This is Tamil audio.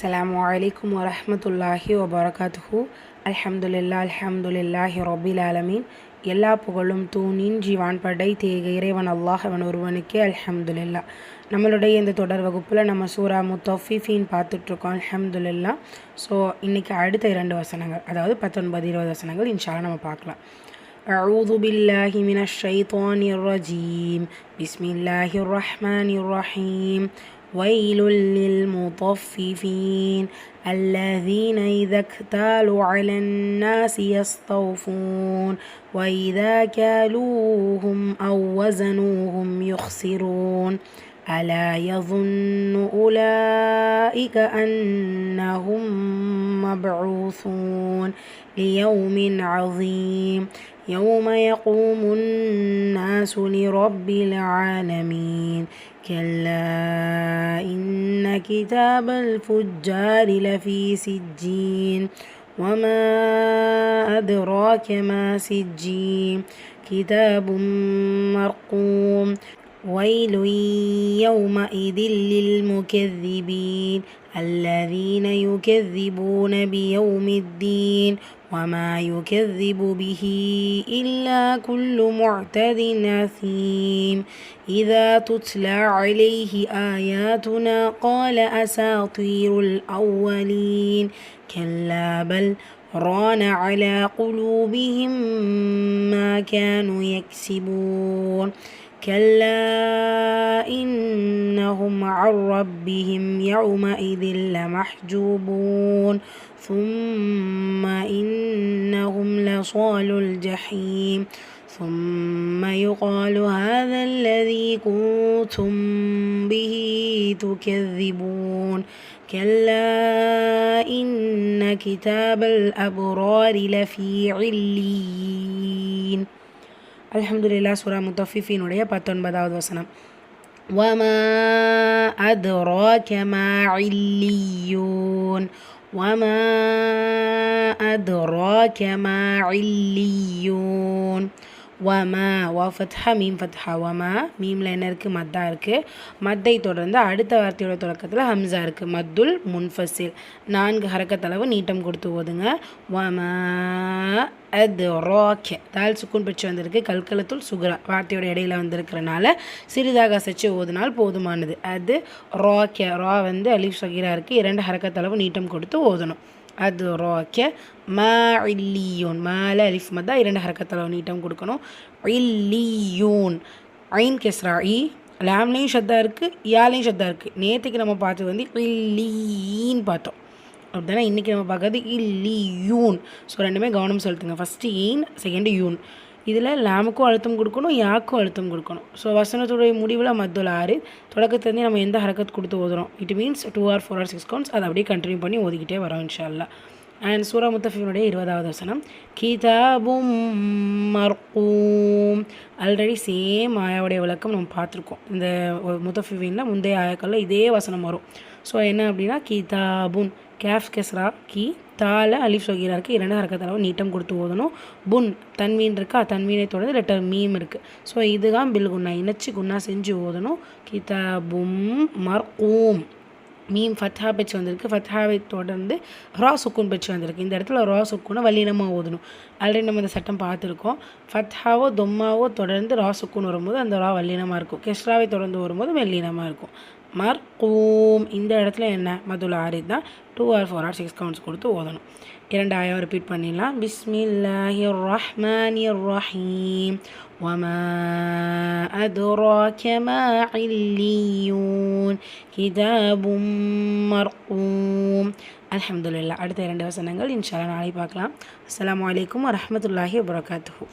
அஸ்ஸலாமு அலைக்கும் வரஹ்மத்துல்லாஹி வபரகாத்துஹு. அல்ஹம்துலில்லாஹி ரப்பில் ஆலமீன். எல்லா புகழும் தூணின்றி வான்படை தேக இறைவன் அல்லாஹ் அவன் ஒருவனுக்கே அல்ஹம்துலில்லா. நம்மளுடைய இந்த தொடர் வகுப்பில் நம்ம சூரா முத்தஃபிஃபீன் பார்த்துட்ருக்கோம். அல்ஹம்துலில்லா. ஸோ இன்றைக்கி அடுத்த 2 வசனங்கள், அதாவது 19-20 வசனங்கள் இன்ஷால்லா நம்ம பார்க்கலாம். அஊது பில்லாஹி மினஷ் ஷைத்தானிர் ரஜீம். பிஸ்மில்லாஹிர் ரஹ்மானிர் ரஹீம். ويل للمطففين الذين إذا اكتالوا على الناس يستوفون وإذا كالوهم أو وزنوهم يخسرون ألا يظن أولئك أنهم مبعوثون ليوم عظيم يوم يقوم الناس لرب العالمين كلا إن كتاب الفجار لفي سجين وما أدراك ما سجين كتاب مرقوم ويل يومئذ للمكذبين الذين يكذبون بيوم الدين وما يكذب به إلا كل معتد أثيم إذا تتلى عليه آياتنا قال أساطير الأولين كلا بل ران على قلوبهم ما كانوا يكسبون كلا إنهم عن ربهم يومئذ لمحجوبون ثم إنهم لصالوا الجحيم ثم يقال هذا الذي كنتم به تكذبون كلا إن كتاب الأبرار لفي عليين. அல்ஹம்துலில்லாஹ். சூரா முத்தஃபிஃபீனுடைய 19வது வசனம். வமா அத்ராக மா இல்லியூன். வமா அத்ராக மா இல்லியூன். வமா வா ஃபத்ஹா மீம் ஃபத்ஹா. வமா மீமில் என்ன இருக்குது? மத்தா இருக்குது. மத்தை தொடர்ந்து அடுத்த வார்த்தையோட தொடக்கத்தில் ஹம்சா இருக்குது. மத்துல் முன்ஃபசில். 4 ஹரக்கத்தளவு நீட்டம் கொடுத்து ஓதுங்க. வமா அத்ராக. தால் சுக்குன் பெற்று வந்திருக்கு. கல்கலத்துல் சுக்ரா வார்த்தையோட இடையில வந்திருக்கிறனால சிறிதாக அசைச்சு ஓதுனால் போதுமானது. அது ராக்க. ரா அலிஃப் சகீரா இருக்குது. 2 ஹரக்கத்தளவு நீட்டம் கொடுத்து ஓதணும். அது ராக்க. மா இல்லியூன். மேல அலிஃப் மத்தா 2 ஹரக்கத்தளவு நீட்டம் கொடுக்கணும். இல்லியூன். ஐன் கெஸ்ரா. இ லாம்லேயும் ஷத்தா இருக்குது, யாலையும் ஷத்தா இருக்குது. நேற்றுக்கு நம்ம பார்த்தது இல்லீன்னு பார்த்தோம். அப்படின்னா இன்றைக்கி நம்ம பார்க்கறது இல்லியூன். ஸோ ரெண்டுமே கவனம் செலுத்துங்க. ஃபஸ்ட்டு ஈன், செகண்டு யூன். இதில் லாமுக்கும் அழுத்தம் கொடுக்கணும், யாக்கும் அழுத்தம் கொடுக்கணும். ஸோ வசனத்துடைய முடிவில் மத்துல் 6. தொடக்கத்துலேருந்து நம்ம எந்த ஹரக்கத் கொடுத்து ஓதுறோம், it means 2 or 4 or 6 counts. அதை அப்படியே கண்டினியூ பண்ணி ஓதிக்கிட்டே வரோம் இன்ஷா அல்லாஹ். அண்ட் சூரா முத்தஃபிஃபீனுடைய 20வது வசனம். கிதாபும் மர்கூம். ஆல்ரெடி சேம் ஆயாவுடைய விளக்கம் நம்ம பார்த்துருக்கோம். இந்த முத்தஃபிஃபீனில் முந்தைய ஆயாக்களில் இதே வசனம் வரும். ஸோ என்ன அப்படின்னா கிதாபுன். கேஃப் கெஸ்ரா கி. தால அலிஃப் சகீரா இருக்குது. 2 ஹரக்கத்தளவு நீட்டம் கொடுத்து ஓதணும். புன் தன்வீன் இருக்கா, தன்வீனை தொடர்ந்து லெட்டர் மீம் இருக்குது. ஸோ இதுதான் பில் குன்னா, இணைச்சி குன்னா செஞ்சு ஓதணும். கிதாபும் மர்கூம். மீம் ஃபத்ஹா பெச்சு வந்திருக்கு. ஃபத்ஹாவை தொடர்ந்து ரா சுக்குன் பெச்சு வந்திருக்கு. இந்த இடத்துல ரா சுக்குனை வல்லினமாக ஓதணும். ஆல்ரெடி நம்ம இந்த சட்டம் பார்த்துருக்கோம். ஃபத்ஹாவோ தொம்மாவோ தொடர்ந்து ரா சுக்குன் வரும்போது அந்த ரா வல்லினமாக இருக்கும். கெஸ்ராவை தொடர்ந்து வரும்போது மெல்லினமாக இருக்கும். மர்கூம். இந்த இடத்துல என்ன? மதுல் 6 தான். 2 or 4 or 6 கவுண்ட்ஸ் கொடுத்து ஓதணும். 2 ஆயம் ரிப்பீட் பண்ணிடலாம். பிஸ்மில்லாஹிர் ரஹ்மானிர் ரஹீம். வமா அத்ராக மா இல்லியூன். கிதாபும் மர்கூம். அல்ஹம்துலில்லாஹ். அடுத்த 2 வசனங்கள் இன்ஷா அல்லாஹ் நாளை பார்க்கலாம். அஸ்ஸலாமு அலைக்கும் வரஹ்மத்துல்லாஹி வபரகாத்துஹு.